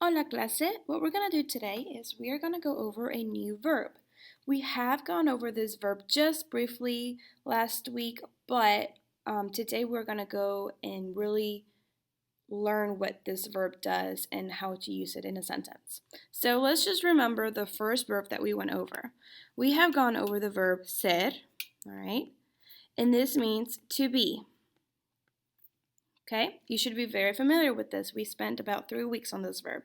Hola clase, what we're going to do today is we are going to go over a new verb. We have gone over this verb just briefly last week, but today we're going to go and really learn what this verb does and how to use it in a sentence. So let's just remember the first verb that we went over. We have gone over the verb ser, all right? And this means to be. Okay? You should be very familiar with this. We spent about 3 weeks on this verb.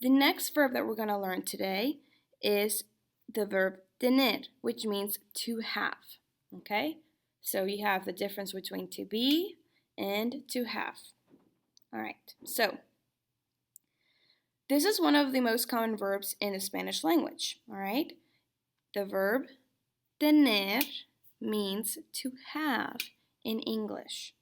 The next verb that we're going to learn today is the verb tener, which means to have. Okay? So you have the difference between to be and to have. All right. So this is one of the most common verbs in the Spanish language. All right? The verb tener means to have in English.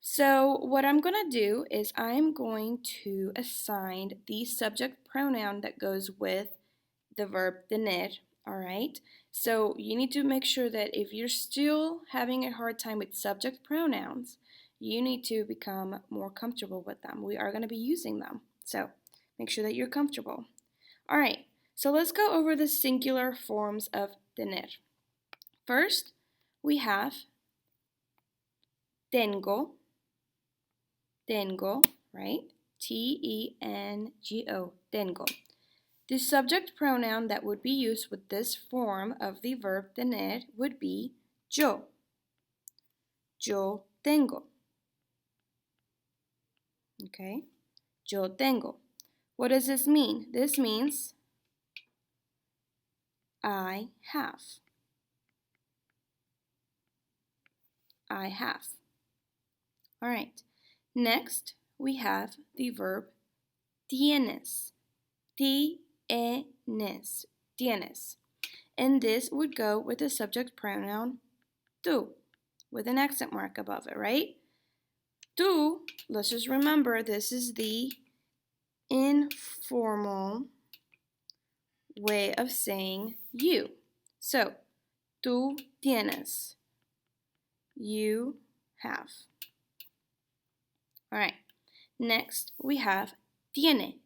So what I'm going to do is I'm going to assign the subject pronoun that goes with the verb tener, all right? So you need to make sure that if you're still having a hard time with subject pronouns, you need to become more comfortable with them. We are going to be using them. So make sure that you're comfortable. All right, so let's go over the singular forms of tener. First, we have tengo, right? T-E-N-G-O, tengo. The subject pronoun that would be used with this form of the verb tener would be yo. Yo tengo. Okay? Yo tengo. What does this mean? This means I have. I have. All right. Next, we have the verb tienes. Tienes. Tienes. And this would go with the subject pronoun tú, with an accent mark above it, right? Tú, let's just remember, this is the informal way of saying you. So, tú tienes. You have. All right. Next, we have tiene.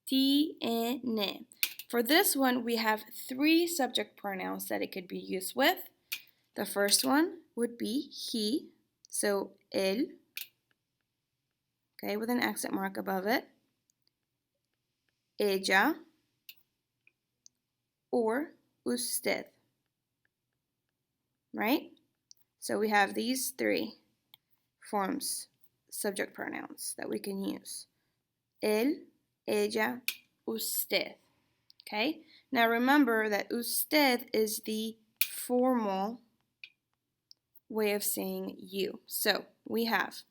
Tiene. For this one, we have 3 subject pronouns that it could be used with. The first one would be he, so él, okay, with an accent mark above it. Ella, or usted, right? So we have these 3 forms, subject pronouns that we can use. Él, ella, usted. Okay? Now remember that usted is the formal way of saying you. So we have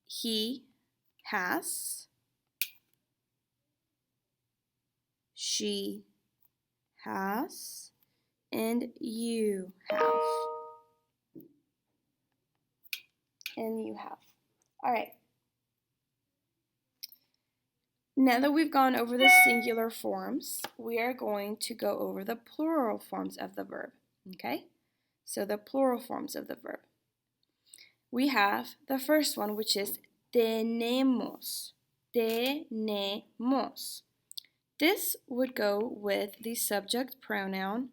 he has, she has, and you have. And you have. All right. Now that we've gone over the singular forms, we are going to go over the plural forms of the verb. Okay? So the plural forms of the verb. We have the first one, which is tenemos. Tenemos. This would go with the subject pronoun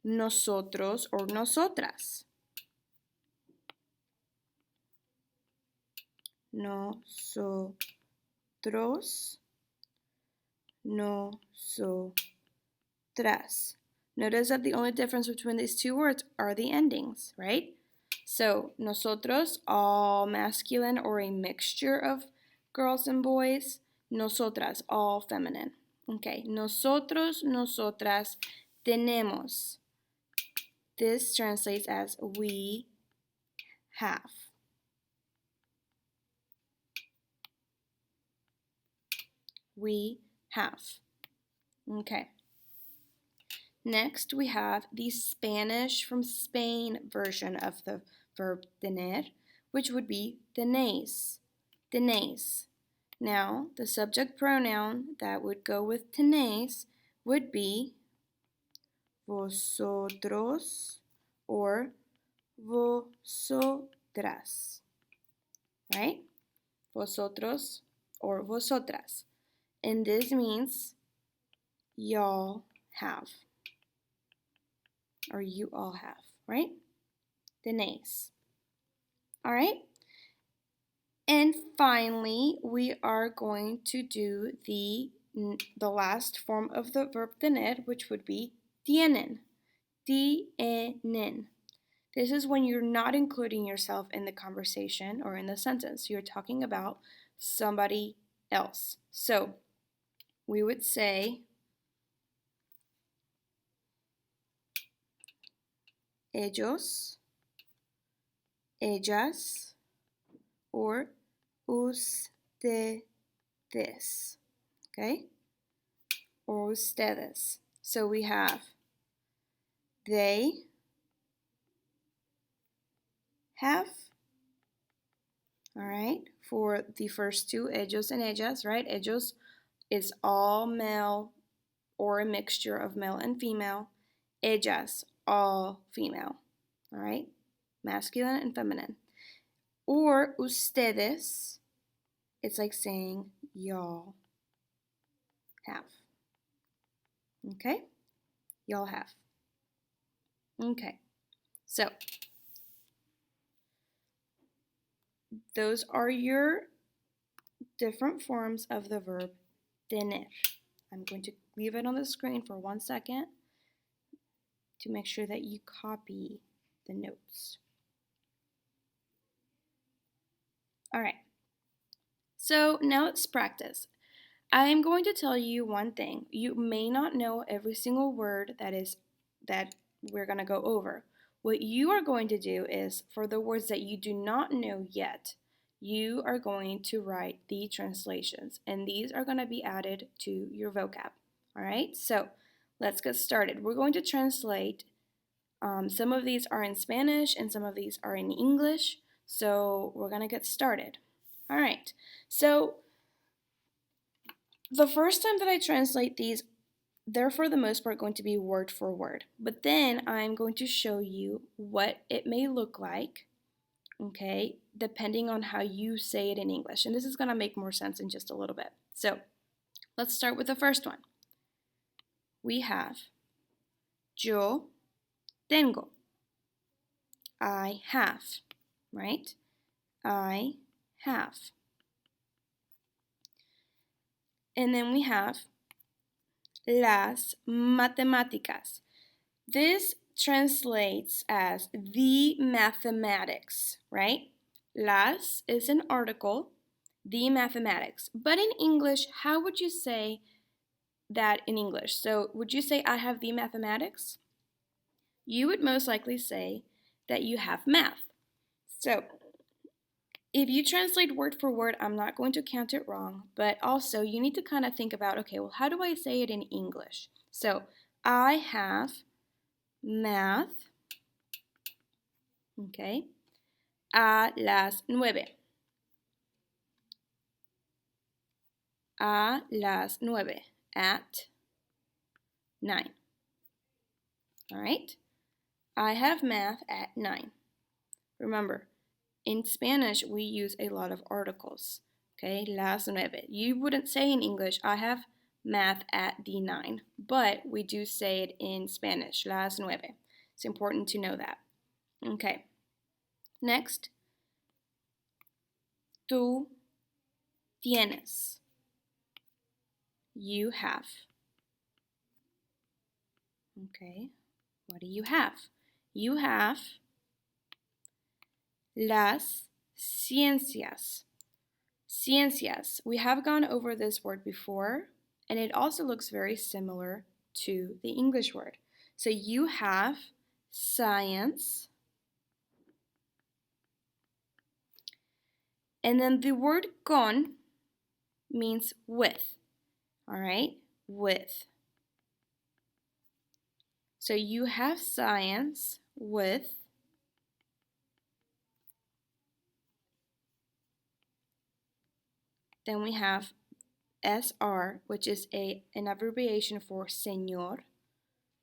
nosotros or nosotras. Nosotros, nosotras. Notice that the only difference between these 2 words are the endings, right? So, nosotros, all masculine or a mixture of girls and boys. Nosotras, all feminine. Okay, nosotros, nosotras, tenemos. This translates as we have. We have. Okay. Next, we have the Spanish from Spain version of the verb tener, which would be tenéis. Tenéis. Now, the subject pronoun that would go with tenéis would be vosotros or vosotras. Right? vosotros, or vosotras. And this means y'all have, or you all have, right? Tenéis. All right? And finally, we are going to do the last form of the verb tener, which would be tienen. Tienen. This is when you're not including yourself in the conversation or in the sentence. You're talking about somebody else. So we would say ellos, ellas, or ustedes, okay? Or ustedes. So we have they have, all right, for the first two, ellos and ellas, right? Ellos is all male or a mixture of male and female. Ellas, all female, all right? Masculine and feminine. Or ustedes, it's like saying y'all have. Okay? Y'all have. Okay. So, those are your different forms of the verb tener. I'm going to leave it on the screen for 1 second to make sure that you copy the notes. All right. So now let's practice. I am going to tell you one thing. You may not know every single word that we're going to go over. What you are going to do is, for the words that you do not know yet, you are going to write the translations, and these are going to be added to your vocab. All right, so let's get started. We're going to translate. Some of these are in Spanish and some of these are in English, so we're going to get started. All right, so the first time that I translate these, they're for the most part going to be word for word. But then I'm going to show you what it may look like, okay, depending on how you say it in English. And this is going to make more sense in just a little bit. So let's start with the first one. We have yo tengo. I have, right? I have. And then we have las matemáticas. This translates as the mathematics, right? Las is an article, the mathematics. But in English, how would you say that in English? So would you say I have the mathematics? You would most likely say that you have math. So if you translate word for word, I'm not going to count it wrong, but also you need to kind of think about, okay, well, how do I say it in English? So I have math, okay, a las 9. A las 9, at 9. All right? I have math at 9. Remember, in Spanish, we use a lot of articles, okay? Las 9. You wouldn't say in English, I have math at the 9, but we do say it in Spanish, las 9. It's important to know that. Okay. Next, tú tienes. You have. Okay, what do you have? You have las ciencias. Ciencias. We have gone over this word before, and it also looks very similar to the English word. So you have science. And then the word con means with. All right? With. So you have science with. Then we have SR, which is an abbreviation for Señor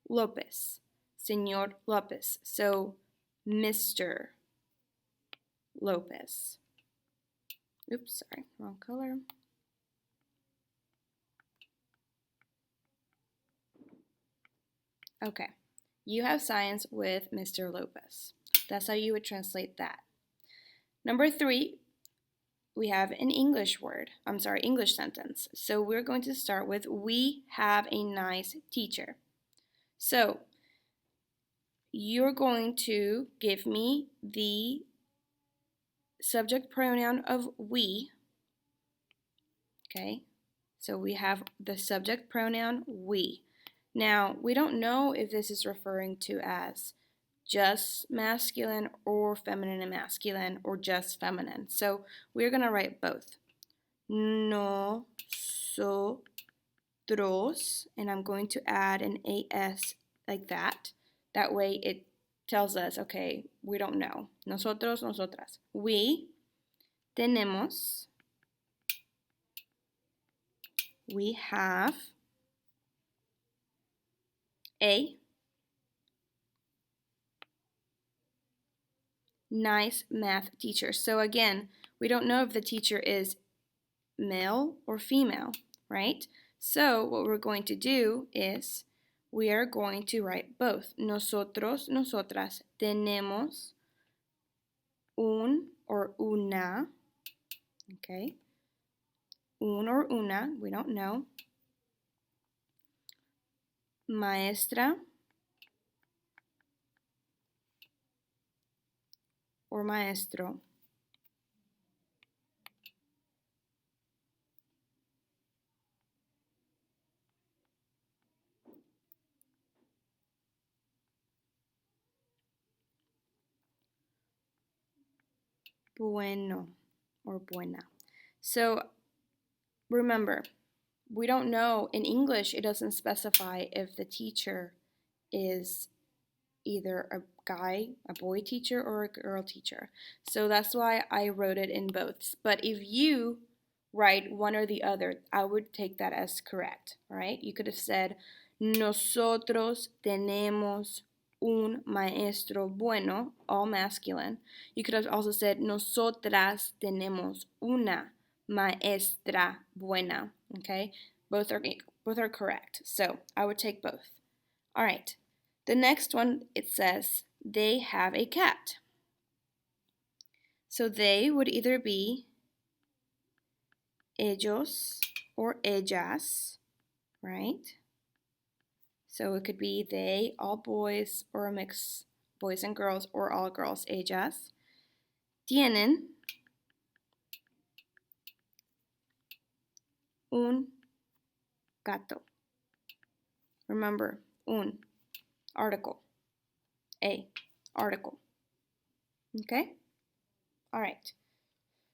Lopez. Señor Lopez. So Mr. Lopez. Oops, sorry, wrong color. Okay, you have science with Mr. Lopez. That's how you would translate that. Number 3, we have an English word. English sentence. So we're going to start with, we have a nice teacher. So you're going to give me the subject pronoun of we. Okay, so we have the subject pronoun we. Now, we don't know if this is referring to as just masculine or feminine and masculine or just feminine. So we're going to write both. Nosotros, and I'm going to add an AS like that. That way it tells us, okay, we don't know. Nosotros, nosotras. We tenemos, we have a nice math teacher. So again, we don't know if the teacher is male or female, right? So what we're going to do is we are going to write both. Nosotros, nosotras tenemos un or una, okay? Un or una, we don't know. Maestra or maestro. Bueno or buena. So remember, we don't know, in English it doesn't specify if the teacher is either a guy, a boy teacher, or a girl teacher. So that's why I wrote it in both. But if you write one or the other, I would take that as correct, all right? You could have said, nosotros tenemos un maestro bueno, all masculine. You could have also said, nosotras tenemos una maestra buena, okay? Both are correct. So I would take both. All right. The next one, it says, they have a cat. So they would either be ellos or ellas, right? So it could be they, all boys, or a mix, boys and girls, or all girls, ellas. Tienen un gato. Remember, un, article. A, article. Okay? All right.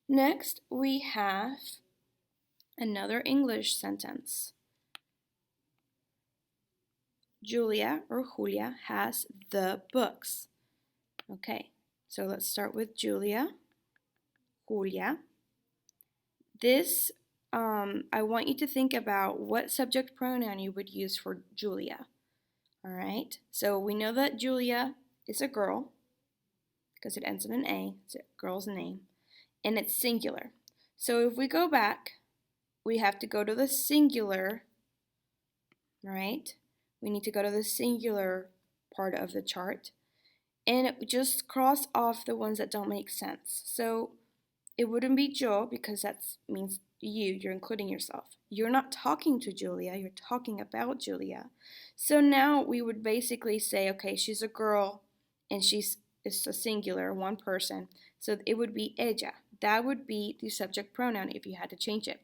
Next, we have another English sentence. Julia or Julia has the books. Okay, so let's start with Julia. Julia. This, I want you to think about what subject pronoun you would use for Julia. All right, so we know that Julia is a girl because it ends in an A, it's a girl's name, and it's singular. So if we go back, we have to go to the singular, right? We need to go to the singular part of the chart and just cross off the ones that don't make sense. So it wouldn't be yo because that means you're including yourself. You're not talking to Julia, you're talking about Julia. So now we would basically say, okay, she's a girl and it's a singular, one person. So it would be ella. That would be the subject pronoun if you had to change it.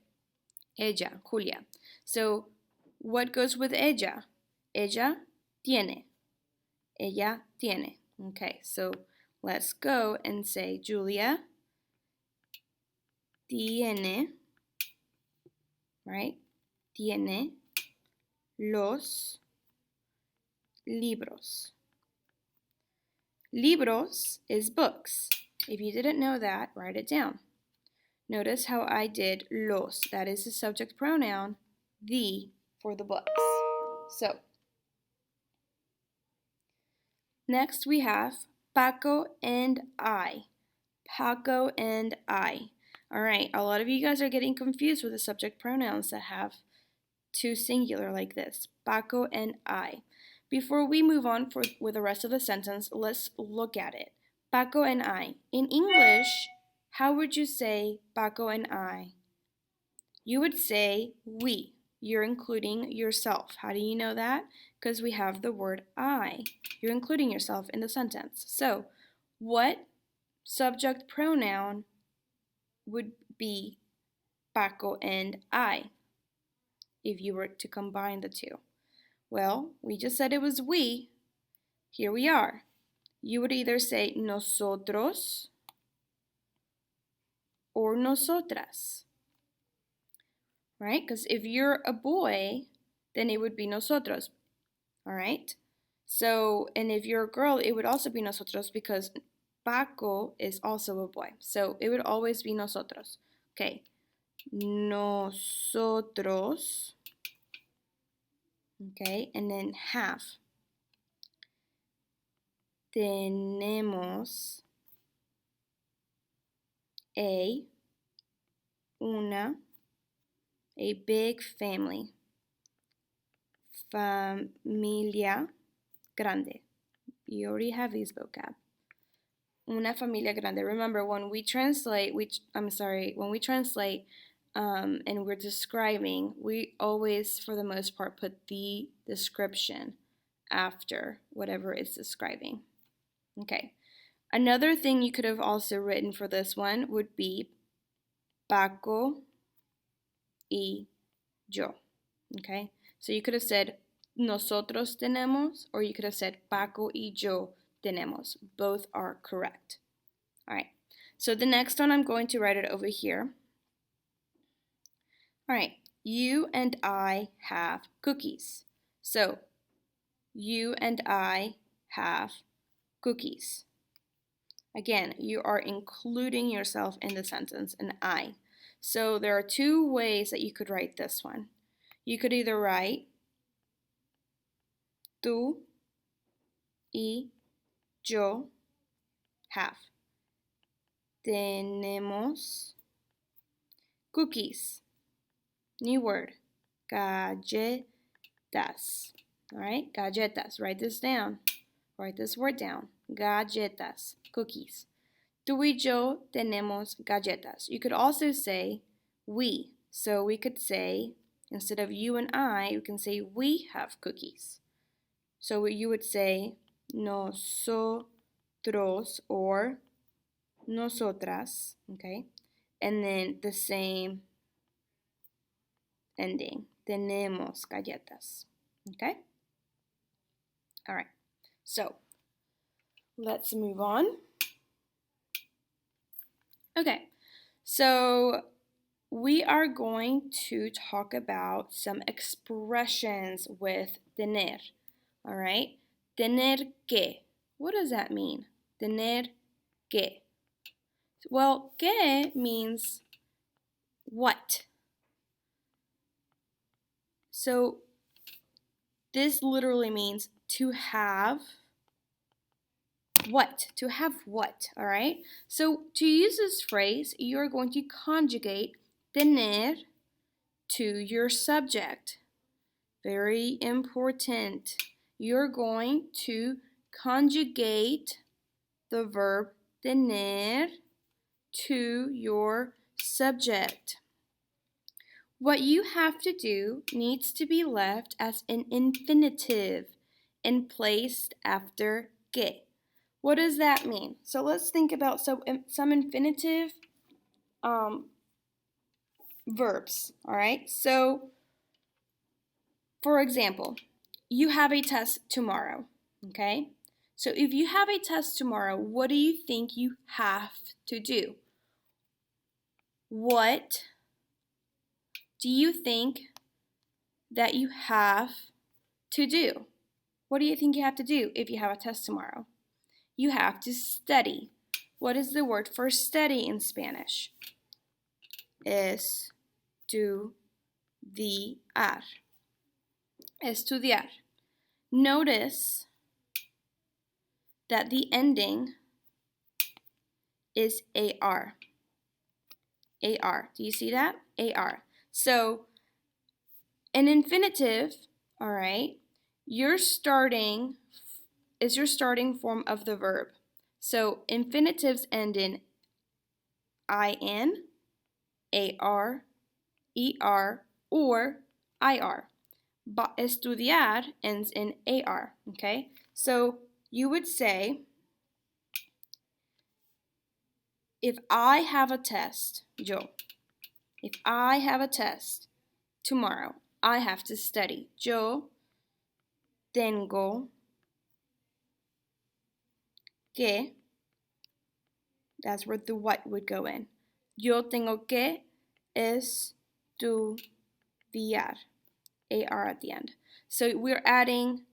Ella, Julia. So what goes with ella? Ella tiene. Ella tiene. Okay, so let's go and say Julia tiene, right? Tiene los libros. Libros is books. If you didn't know that, write it down. Notice how I did los. That is the subject pronoun, the, for the books. So, next we have Paco and I. Paco and I. All right, a lot of you guys are getting confused with the subject pronouns that have two singular like this, Paco and I. Before we move on with the rest of the sentence, let's look at it. Paco and I. In English, how would you say Paco and I? You would say we. You're including yourself. How do you know that? Because we have the word I. You're including yourself in the sentence. So, what subject pronoun would be Paco and I if you were to combine the two? Well, we just said it was we. Here we are. You would either say nosotros or nosotras, right? Because if you're a boy, then it would be nosotros, all right? So, and if you're a girl, it would also be nosotros because Paco is also a boy. So it would always be nosotros. Okay, nosotros, okay, and then have. Tenemos a big family. Familia grande. You already have these vocab. Una familia grande. Remember, when we translate, and we're describing, we always, for the most part, put the description after whatever it's describing. Okay. Another thing you could have also written for this one would be Paco y yo. Okay. So you could have said nosotros tenemos, or you could have said Paco y yo tenemos. Both are correct. All right. So the next one, I'm going to write it over here. All right. You and I have cookies. So you and I have cookies. Again, you are including yourself in the sentence, an I. So there are two ways that you could write this one. You could either write tú y yo have. Tenemos cookies. New word. Galletas. All right, galletas. Write this down. Write this word down. Galletas. Cookies. Tú y yo tenemos galletas. You could also say we. So we could say, instead of you and I, you can say we have cookies. So you would say nosotros or nosotras, okay? And then the same ending. Tenemos galletas, okay? All right. So let's move on. Okay. So we are going to talk about some expressions with tener. All right? Tener que. What does that mean? Tener que. Well, que means what. So this literally means to have what. To have what, all right? So to use this phrase, you are going to conjugate tener to your subject. Very important. You're going to conjugate the verb tener to your subject. What you have to do needs to be left as an infinitive and placed after que. What does that mean? So let's think about some infinitive verbs, all right? So, for example, you have a test tomorrow, okay? So if you have a test tomorrow, what do you think you have to do? What do you think that you have to do? What do you think you have to do if you have a test tomorrow? You have to study. What is the word for study in Spanish? Estudiar. Estudiar. Notice that the ending is AR. AR. Do you see that? AR. So an infinitive, all right, is your starting form of the verb. So infinitives end in IN, AR, ER, or IR. But estudiar ends in AR, okay? So you would say, if I have a test, if I have a test tomorrow, I have to study. Yo tengo que, that's where the what would go in. Yo tengo que estudiar. AR at the end. So we're adding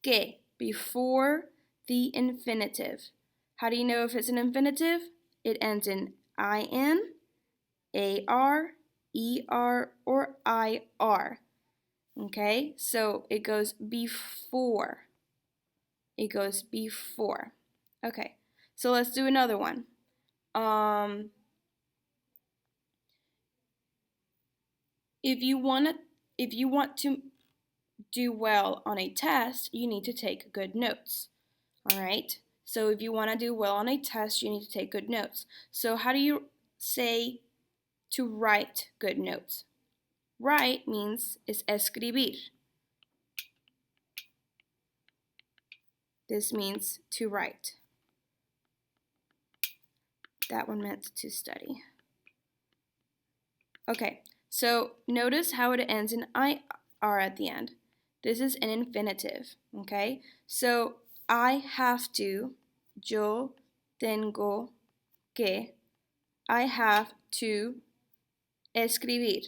que before the infinitive. How do you know if it's an infinitive? It ends in IN, AR, ER, or IR. Okay, so it goes before. It goes before. Okay, so let's do another one. If you want to do well on a test, you need to take good notes. All right? So if you want to do well on a test, you need to take good notes. So how do you say to write good notes? Write means is escribir. This means to write. That one meant to study. Okay, so notice how it ends in IR at the end. This is an infinitive, okay? So I have to, yo tengo que, I have to escribir.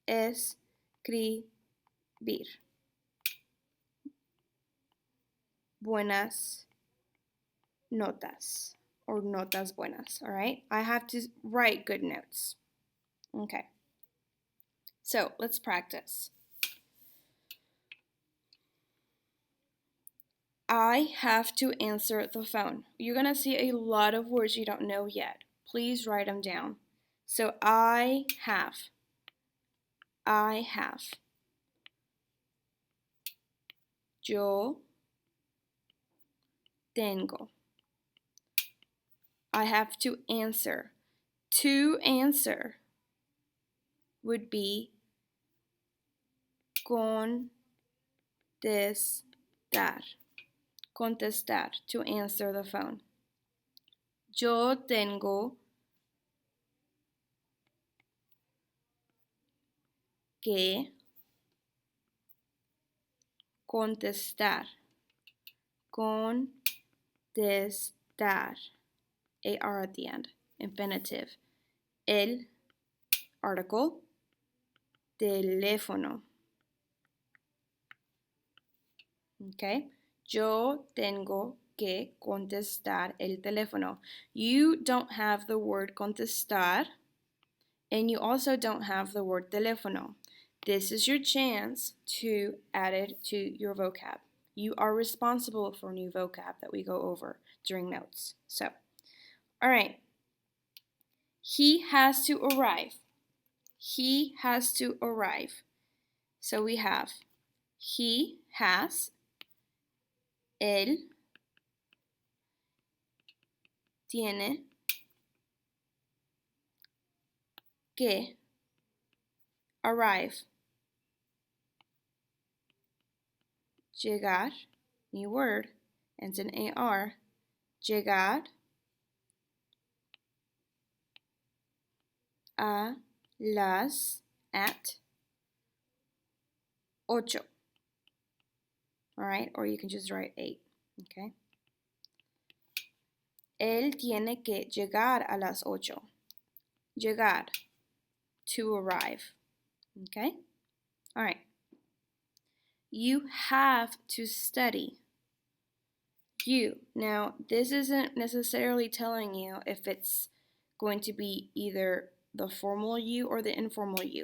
Escribir. Buenas notas, or notas buenas, all right? I have to write good notes. Okay, so let's practice. I have to answer the phone. You're going to see a lot of words you don't know yet. Please write them down. So I have. Yo tengo. I have to answer. To answer would be contestar. Contestar, to answer the phone. Yo tengo que contestar. Contestar. AR at the end. Infinitive. El article. Teléfono. Okay. Yo tengo que contestar el teléfono. You don't have the word contestar, and you also don't have the word teléfono. This is your chance to add it to your vocab. You are responsible for new vocab that we go over during notes. So, all right. He has to arrive. He has to arrive. So we have he has, él tiene que arrive. Llegar, new word, ends in AR. Llegar a las, at 8. All right, or you can just write 8, okay? Él tiene que llegar a las 8. Llegar, to arrive, okay? All right. You have to study. You. Now, this isn't necessarily telling you if it's going to be either the formal you or the informal you.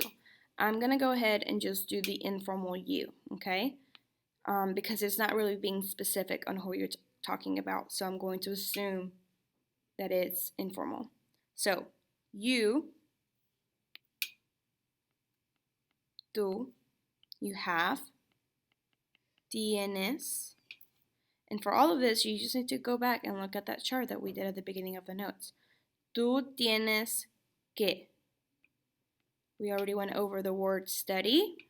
I'm going to go ahead and just do the informal you, okay? Because it's not really being specific on who you're talking about, so I'm going to assume that it's informal. So, you tú, you have, tienes. And for all of this, you just need to go back and look at that chart that we did at the beginning of the notes. Tú tienes que. We already went over the word study.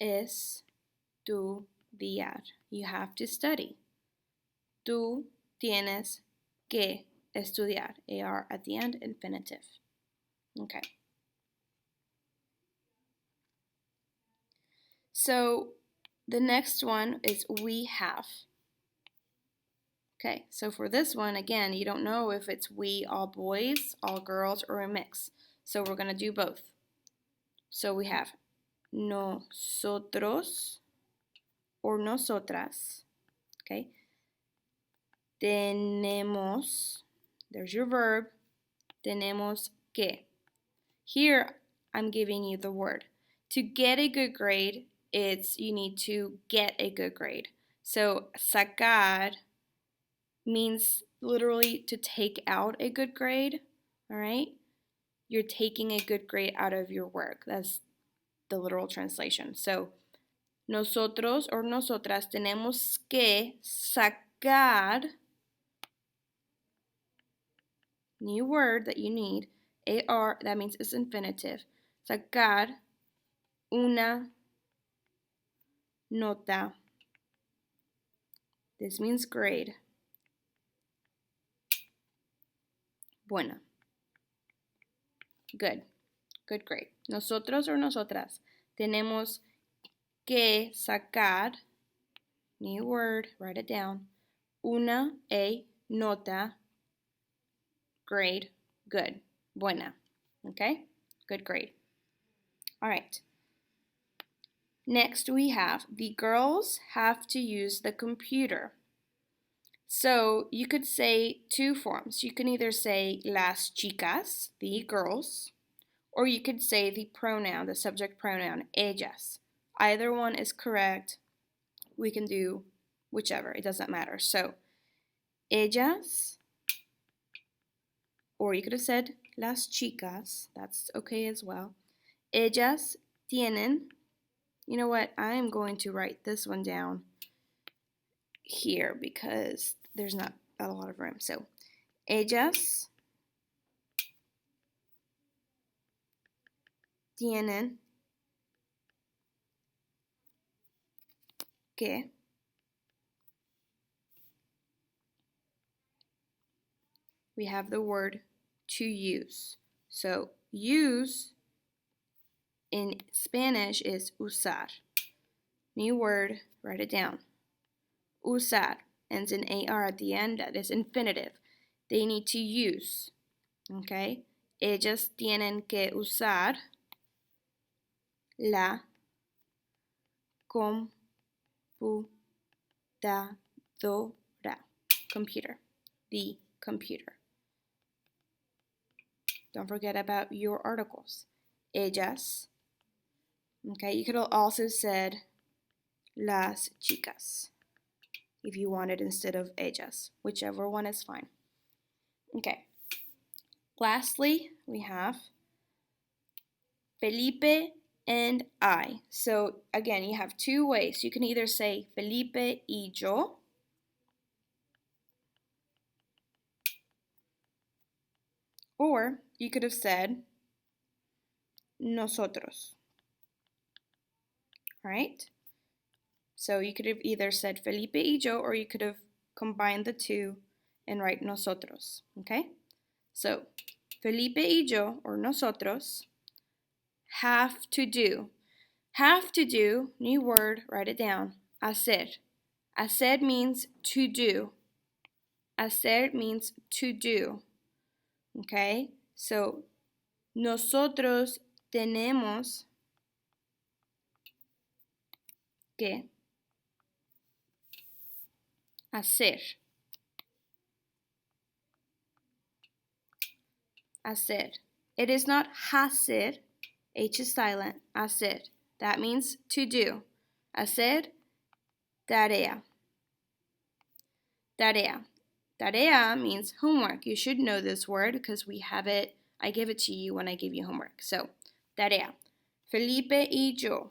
Estudiar. You have to study. Tú tienes que estudiar. AR at the end, infinitive. Okay. So the next one is we have. Okay, so for this one, again, you don't know if it's we, all boys, all girls, or a mix. So we're going to do both. So we have nosotros or nosotras. Okay. Tenemos, there's your verb, tenemos que. Here, I'm giving you the word. To get a good grade, you need to get a good grade. So sacar means literally to take out a good grade, all right? You're taking a good grade out of your work. That's the literal translation. So, nosotros or nosotras tenemos que sacar, new word that you need, AR, that means it's infinitive. Sacar una nota. This means grade. Buena. Good. Good grade. Nosotros or nosotras tenemos que sacar, new word, write it down, a nota, grade, good, buena, okay? Good grade. All right. Next we have the girls have to use the computer. So you could say two forms. You can either say las chicas, the girls, or you could say the pronoun, the subject pronoun, ellas. Either one is correct. We can do whichever, it doesn't matter. So, ellas, or you could have said las chicas, that's okay as well. Ellas tienen, you know what, I am going to write this one down here because there's not a lot of room. So, ellas tienen que we have the word to use. So, use in Spanish is usar. New word, write it down. Usar ends in AR at the end, that is infinitive. They need to use. Okay? Ellas tienen que usar la computadora. Computer. The computer. Don't forget about your articles. Ellas. Okay, you could have also said las chicas if you wanted instead of ellas. Whichever one is fine. Okay. Lastly, we have Felipe and I. So again, you have two ways. You can either say Felipe y yo, or you could have said nosotros. All right? So you could have either said Felipe y yo, or you could have combined the two and write nosotros. Okay? So Felipe y yo, or nosotros, have to do. Have to do, new word, write it down. Hacer. Hacer means to do. Hacer means to do. Okay? So, nosotros tenemos que hacer. Hacer. It is not hacer. H is silent. Hacer. That means to do. Hacer, tarea. Tarea. Tarea means homework. You should know this word because we have it. I give it to you when I give you homework. So, tarea. Felipe y yo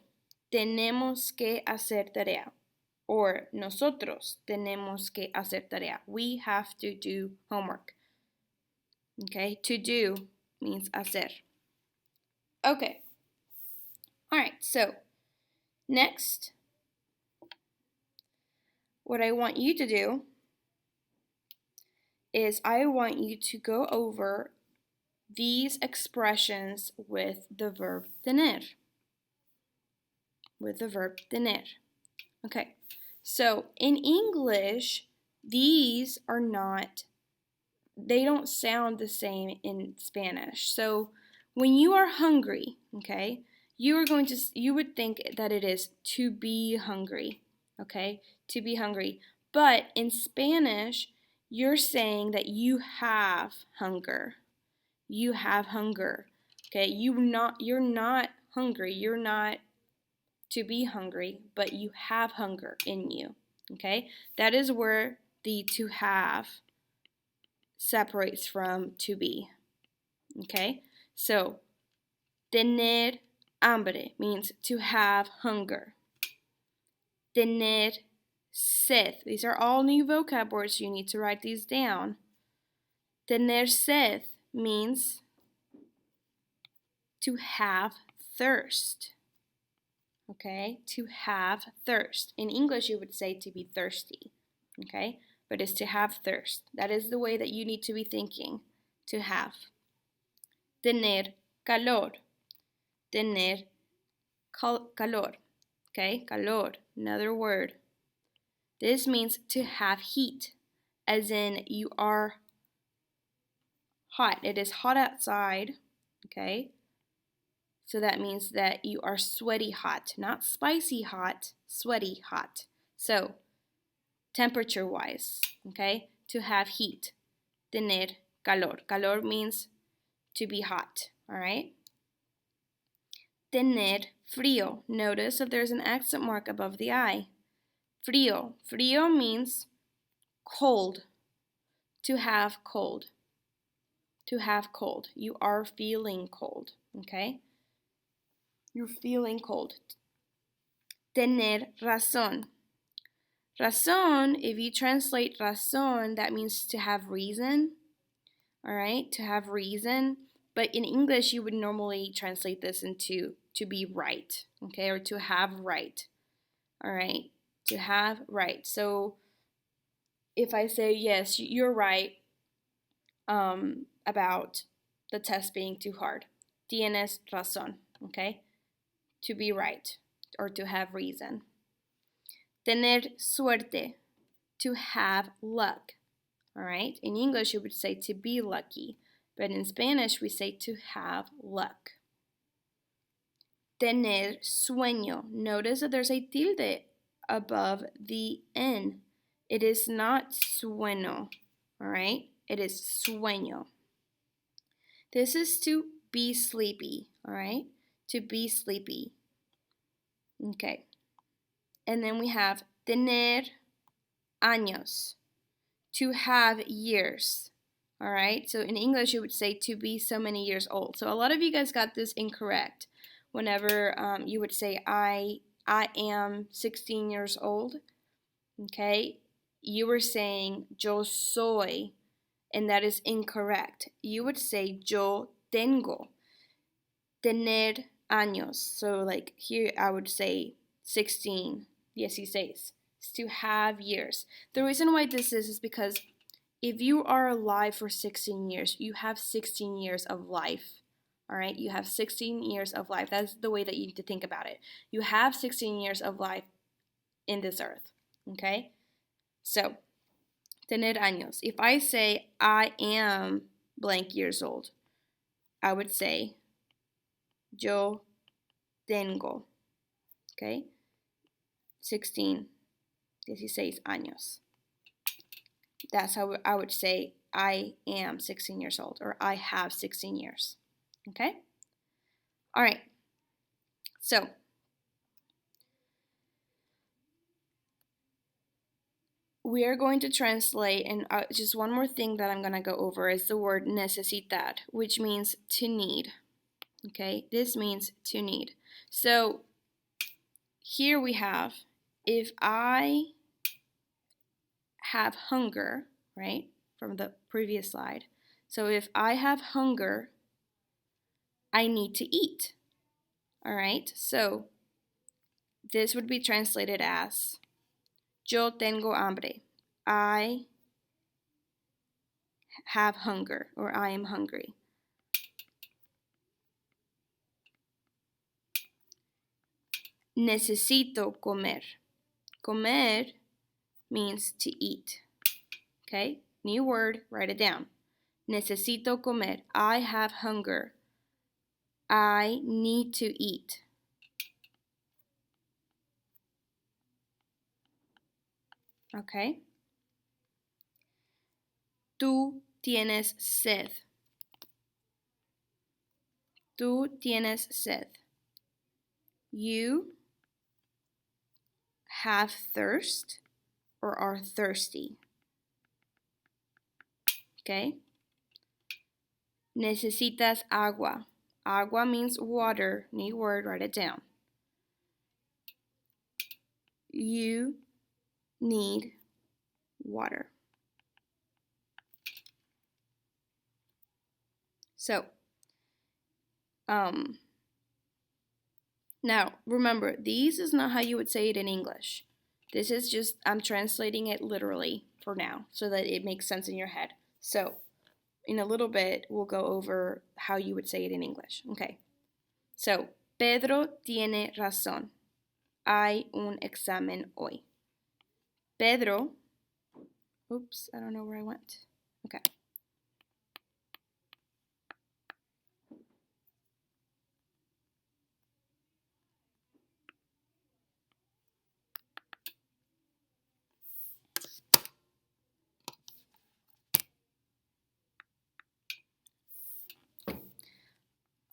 tenemos que hacer tarea. Or nosotros tenemos que hacer tarea. We have to do homework. Okay, to do means hacer. Okay. All right, so next, what I want you to do is I want you to go over these expressions with the verb tener. With the verb tener. Okay, so in English, these are not, they don't sound the same in Spanish. So when you are hungry, okay, you would think that it is to be hungry, okay, to be hungry. But in Spanish, you're saying that you have hunger. You have hunger, okay? You're not hungry. You're not to be hungry, but you have hunger in you, okay? That is where the to have separates from to be, okay? So, tener hambre means to have hunger. Tener sed. These are all new vocab words. You need to write these down. Tener sed means to have thirst. Okay, to have thirst. In English, you would say to be thirsty. Okay, but it's to have thirst. That is the way that you need to be thinking. To have. Tener calor. Tener calor. Okay, calor, another word. This means to have heat, as in you are hot. It is hot outside, okay? So that means that you are sweaty hot, not spicy hot, sweaty hot. So, temperature-wise, okay? To have heat. Tener calor. Calor means to be hot, all right? Tener frío. Notice that there's an accent mark above the I. Frío. Frío means cold. To have cold. To have cold. You are feeling cold, okay? You're feeling cold. Tener razón. Razón, if you translate razón, that means to have reason, all right? To have reason. But in English, you would normally translate this into to be right, okay? Or to have right, all right? To have right. So if I say, yes, you're right about the test being too hard. Tienes razón, okay? To be right or to have reason. Tener suerte, to have luck, all right? In English, you would say to be lucky, but in Spanish, we say to have luck. Tener sueño. Notice that there's a tilde above the N. It is not sueño, all right? It is sueño. This is to be sleepy, all right? To be sleepy. Okay. And then we have tener años, to have years, all right? So in English, you would say to be so many years old. So a lot of you guys got this incorrect. Whenever you would say, I am 16 years old, okay? You were saying yo soy, and that is incorrect. You would say yo tengo. Tener años. So like here I would say 16, 16. It's to have years. The reason why this is because if you are alive for 16 years, you have 16 years of life. All right, you have 16 years of life. That's the way that you need to think about it. You have 16 years of life in this earth, okay? So, tener años. If I say I am blank years old, I would say yo tengo, okay? 16 años. That's how I would say I am 16 years old, or I have 16 years. Okay? All right. So, we are going to translate, and just one more thing that I'm going to go over is the word necesitar, which means to need. Okay, this means to need. So here we have, if I have hunger, right, from the previous slide. So if I have hunger, I need to eat. All right, so this would be translated as yo tengo hambre. I have hunger, or I am hungry. Necesito comer. Comer means to eat. Okay, new word, write it down. Necesito comer. I have hunger. I need to eat. Okay. Tú tienes sed. Tú tienes sed. You have thirst or are thirsty. Okay? Necesitas agua. Agua means water. New word, write it down. You need water. So, now remember, these is not how you would say it in English. This is just, I'm translating it literally for now so that it makes sense in your head. So, in a little bit, we'll go over how you would say it in English. Okay. So, Pedro tiene razón. Hay un examen hoy. Pedro, oops, I don't know where I went. Okay.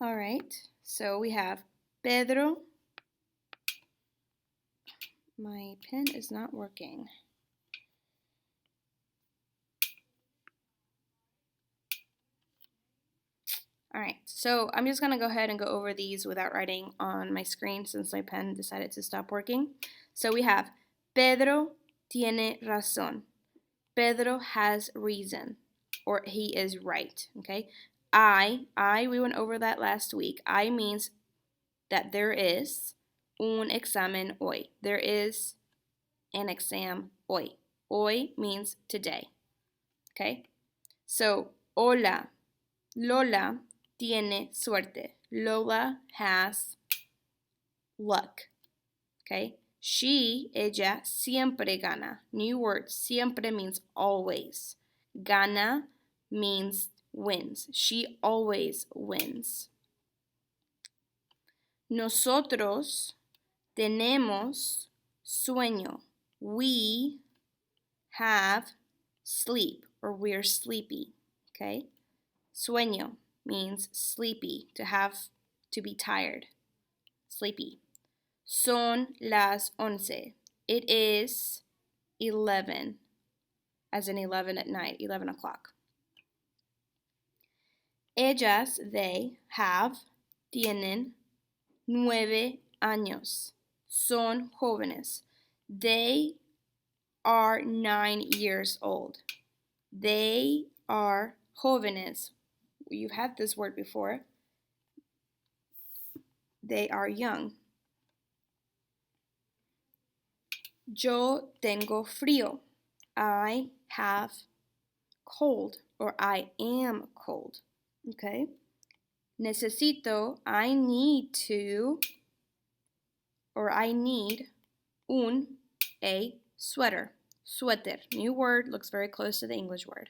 All right, so we have Pedro. My pen is not working. All right, so I'm just gonna go ahead and go over these without writing on my screen since my pen decided to stop working. So we have Pedro tiene razón. Pedro has reason, or he is right, okay? We went over that last week. I means that there is un examen hoy. There is an exam hoy. Hoy means today, okay? So, hola, Lola tiene suerte. Lola has luck, okay? Ella siempre gana. New word, siempre means always. Gana means wins. She always wins. Nosotros tenemos sueño. We have sleep, or we're sleepy, okay? Sueño means sleepy, to be tired, sleepy. Son las 11. It is 11, as in 11 at night, 11 o'clock. Ellas, they, have, tienen 9 años. Son jóvenes. They are 9 years old. They are jóvenes. You've had this word before. They are young. Yo tengo frío. I have cold, or I am cold. Okay? Necesito, I need to, or I need a sweater. Suéter. New word, looks very close to the English word.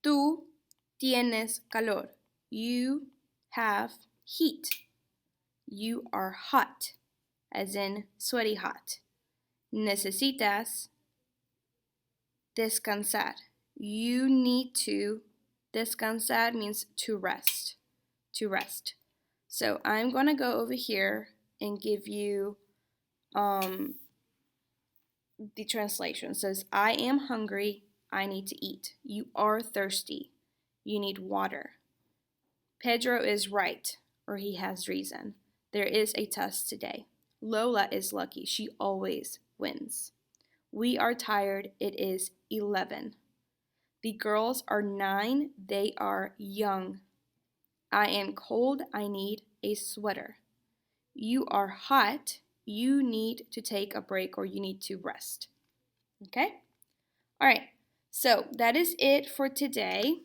Tú tienes calor. You have heat. You are hot, as in sweaty hot. Necesitas descansar. You need to. Descansar means to rest. To rest. So I'm going to go over here and give you the translation. It says, I am hungry. I need to eat. You are thirsty. You need water. Pedro is right, or he has reason. There is a test today. Lola is lucky. She always wins. We are tired. It is 11. The girls are 9. They are young. I am cold. I need a sweater. You are hot. You need to take a break or you need to rest. Okay? All right. So that is it for today.